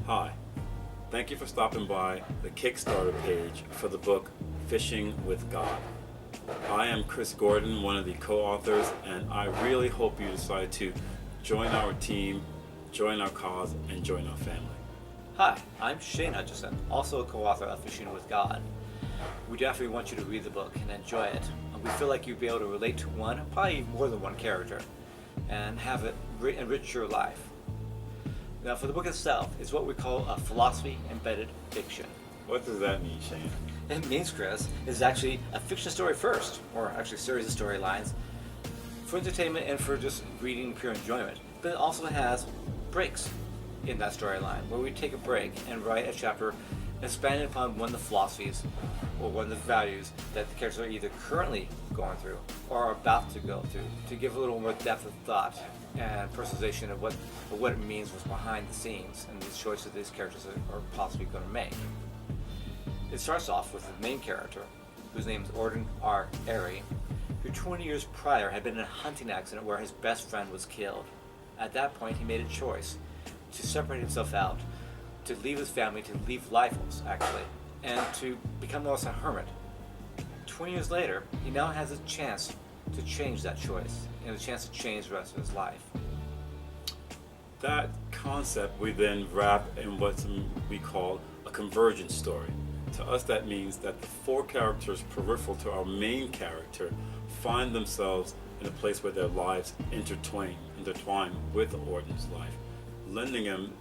Hi, thank you for stopping by the Kickstarter page for the book Fishing with God. I am Chris Gordon, one of the co-authors, and I really hope you decide to join our team, join our cause, and join our family. Hi, I'm Shane Hutchison, also a co-author of Fishing with God. We definitely want you to read the book and enjoy it. We feel like you'll be able to relate to one, probably more than one character, and have it enrich your life. Now, for the book itself, it's what we call a philosophy-embedded fiction. What does that mean, Shane? It means, Chris, it's actually a fiction story first, or actually a series of storylines, for entertainment and for just reading pure enjoyment. But it also has breaks in that storyline, where we take a break and write a chapter expanding upon one of the philosophies or one of the values that the characters are either currently going through or are about to go through, to give a little more depth of thought and personalization of what it means, what's behind the scenes, and these choices these characters are possibly going to make. It starts off with the main character, whose name is Orden R. Airy, who 20 years prior had been in a hunting accident where his best friend was killed. At that point, he made a choice to separate himself out, to leave his family, to leave Lyfos, actually, and to become almost a hermit. 20 years later, he now has a chance to change that choice, and a chance to change the rest of his life. That concept we then wrap in what we call a convergence story. To us, that means that the four characters peripheral to our main character find themselves in a place where their lives intertwine with Orden's life, lending them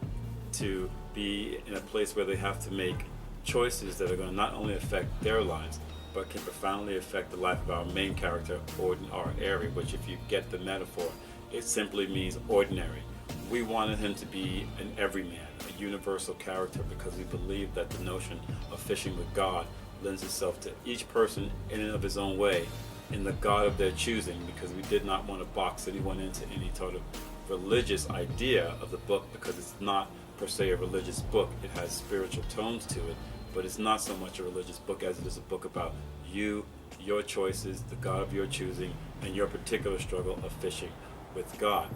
to be in a place where they have to make choices that are going to not only affect their lives, but can profoundly affect the life of our main character, Orden R. Airy, which, if you get the metaphor, it simply means ordinary. We wanted him to be an everyman, a universal character, because we believe that the notion of fishing with God lends itself to each person in and of his own way, in the God of their choosing, because we did not want to box anyone into any sort of religious idea of the book, because it's not per se a religious book. It has spiritual tones to it, but it's not so much a religious book as it is a book about you, your choices, the God of your choosing, and your particular struggle of fishing with God.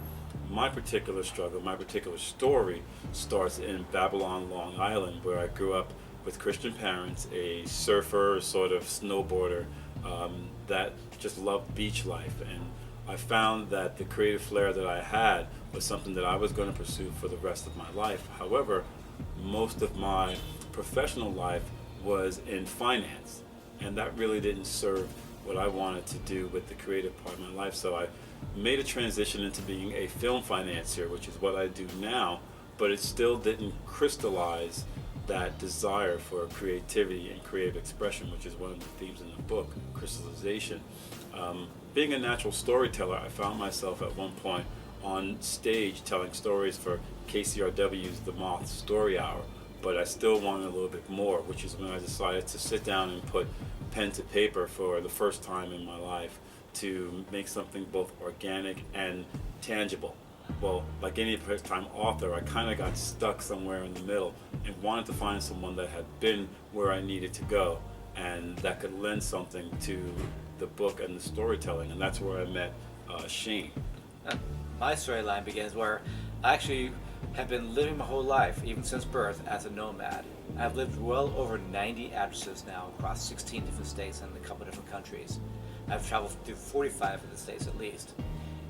My particular struggle, my particular story starts in Babylon, Long Island, where I grew up with Christian parents, a surfer, sort of snowboarder, that just loved beach life. And I found that the creative flair that I had was something that I was going to pursue for the rest of my life. However, most of my professional life was in finance, and that really didn't serve what I wanted to do with the creative part of my life. So I made a transition into being a film financier, which is what I do now, but it still didn't crystallize that desire for creativity and creative expression, which is one of the themes in the book, crystallization. Being a natural storyteller, I found myself at one point on stage telling stories for KCRW's The Moth Story Hour, but I still wanted a little bit more, which is when I decided to sit down and put pen to paper for the first time in my life to make something both organic and tangible. Well, like any first-time author, I kind of got stuck somewhere in the middle and wanted to find someone that had been where I needed to go and that could lend something to the book and the storytelling, and that's where I met Shane. My storyline begins where I actually have been living my whole life, even since birth, as a nomad. I've lived well over 90 addresses now across 16 different states and a couple different countries. I've traveled through 45 of the states at least.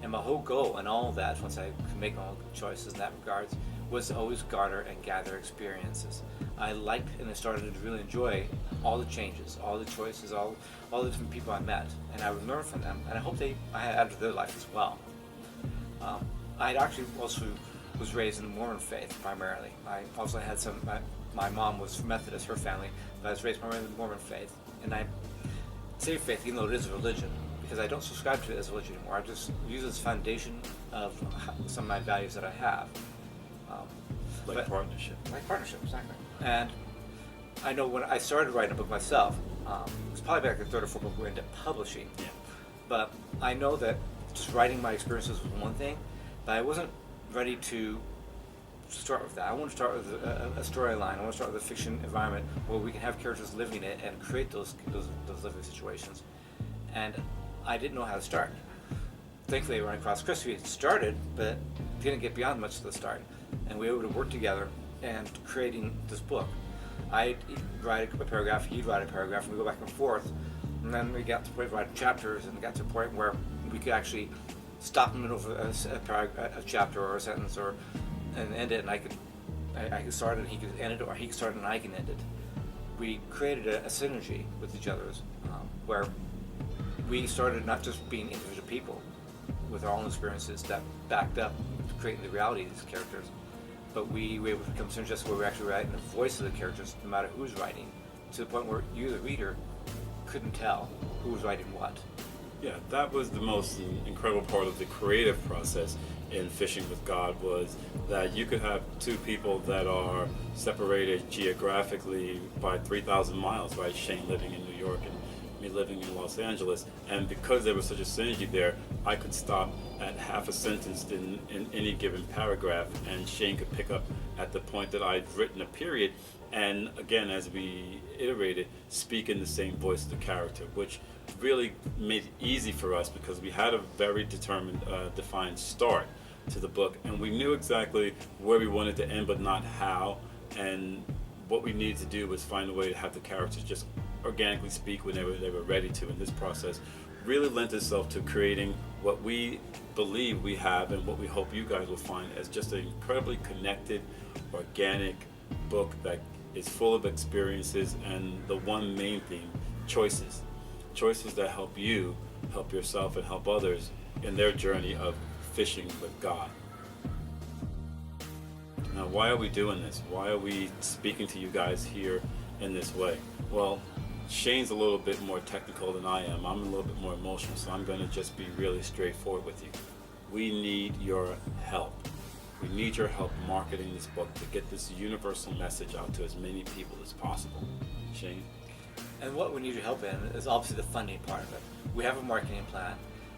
And my whole goal in all of that, once I could make my own choices in that regards, was to always garner and gather experiences. I liked and I started to really enjoy all the changes, all the choices, all the different people I met, and I would learn from them, and I hope I had added to their life as well. I actually also was raised in the Mormon faith primarily. I also had my mom was Methodist, her family, but I was raised primarily in the Mormon faith, and I say faith even though it is a religion, because I don't subscribe to it as a religion anymore. I just use it as foundation of some of my values that I have. Like partnership. Like partnership, exactly. And I know when I started writing a book myself, it was probably back the third or fourth book we were into publishing. Yeah. But I know that just writing my experiences was one thing, but I wasn't ready to start with that. I want to start with a storyline. I want to start with a fiction environment where we can have characters living it and create those living situations. And I didn't know how to start. Thankfully, Running Across Chris, we had started, but didn't get beyond much of the start. And we were able to work together and creating this book. I'd write a paragraph, he'd write a paragraph, and we go back and forth. And then we got to the point of writing chapters, and got to a point where we could actually stop in the middle of a chapter or a sentence, and end it, and I could start it, and he could end it, or he could start it, and I can end it. We created a synergy with each other, where we started not just being individual people with our own experiences that backed up creating the reality of these characters, but we were able to become synergistic where we're actually writing the voice of the characters, no matter who's writing, to the point where you, the reader, couldn't tell who was writing what. Yeah, that was the most incredible part of the creative process in Fishing with God, was that you could have two people that are separated geographically by 3,000 miles, right? Shane living in New York and me living in Los Angeles, and because there was such a synergy there, I could stop at half a sentence in any given paragraph, and Shane could pick up at the point that I'd written a period, and again, as we iterated, speak in the same voice of the character, which really made it easy for us because we had a very determined, defined start to the book, and we knew exactly where we wanted to end, but not how, and what we needed to do was find a way to have the characters just organically speak when they were ready to. And this process really lent itself to creating what we believe we have and what we hope you guys will find as just an incredibly connected, organic book that is full of experiences, and the one main theme, choices. Choices that help you, help yourself, and help others in their journey of fishing with God. Now, why are we doing this? Why are we speaking to you guys here in this way? Well, Shane's a little bit more technical than I am. I'm a little bit more emotional, so I'm going to just be really straightforward with you. We need your help. We need your help marketing this book to get this universal message out to as many people as possible. Shane? And what we need your help in is obviously the funding part of it. We have a marketing plan,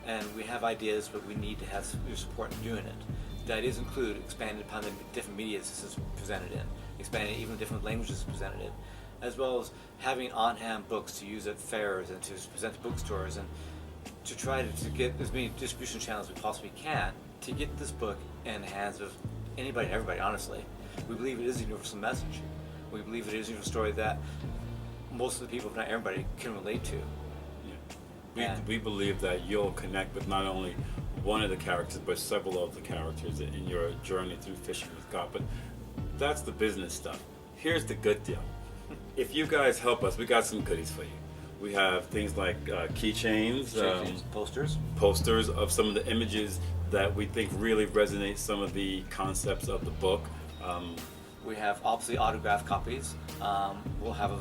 and we have ideas, but we need to have your support in doing it. The ideas include expanding upon the different media this is presented in, expanding even different languages presented in, as well as having on-hand books to use at fairs and to present to bookstores, and to try to get as many distribution channels as we possibly can to get this book in the hands of anybody and everybody, honestly. We believe it is a universal message. We believe it is a universal story that most of the people, if not everybody, can relate to. Yeah. We believe that you'll connect with not only one of the characters, but several of the characters in your journey through Fishing with God. But that's the business stuff. Here's the good deal. If you guys help us, we got some goodies for you. We have things like keychains, posters of some of the images that we think really resonate some of the concepts of the book. We have obviously autographed copies. We'll have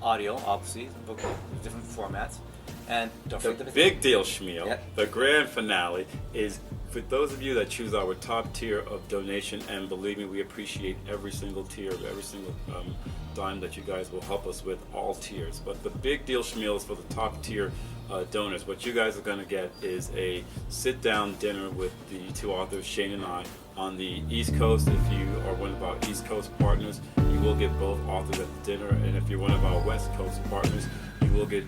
audio, obviously, book in different formats. And don't forget the big deal, Shmuel, the grand finale is for those of you that choose our top tier of donation, and believe me, we appreciate every single tier, every single dime that you guys will help us with, all tiers. But the big deal, Shmuel, is for the top tier donors. What you guys are going to get is a sit-down dinner with the two authors, Shane and I, on the East Coast. If you are one of our East Coast partners, you will get both authors at the dinner. And if you're one of our West Coast partners, you will get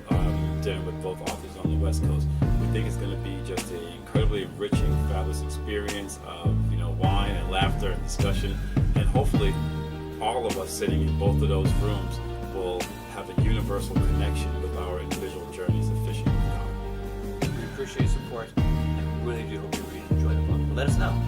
dinner with both authors on the West Coast. We think it's going to be just an incredibly enriching, fabulous experience of wine and laughter and discussion, and hopefully all of us sitting in both of those rooms will have a universal connection with our individual journeys of fishing with God. We appreciate your support, and we really do hope you really enjoy the book. Let us know.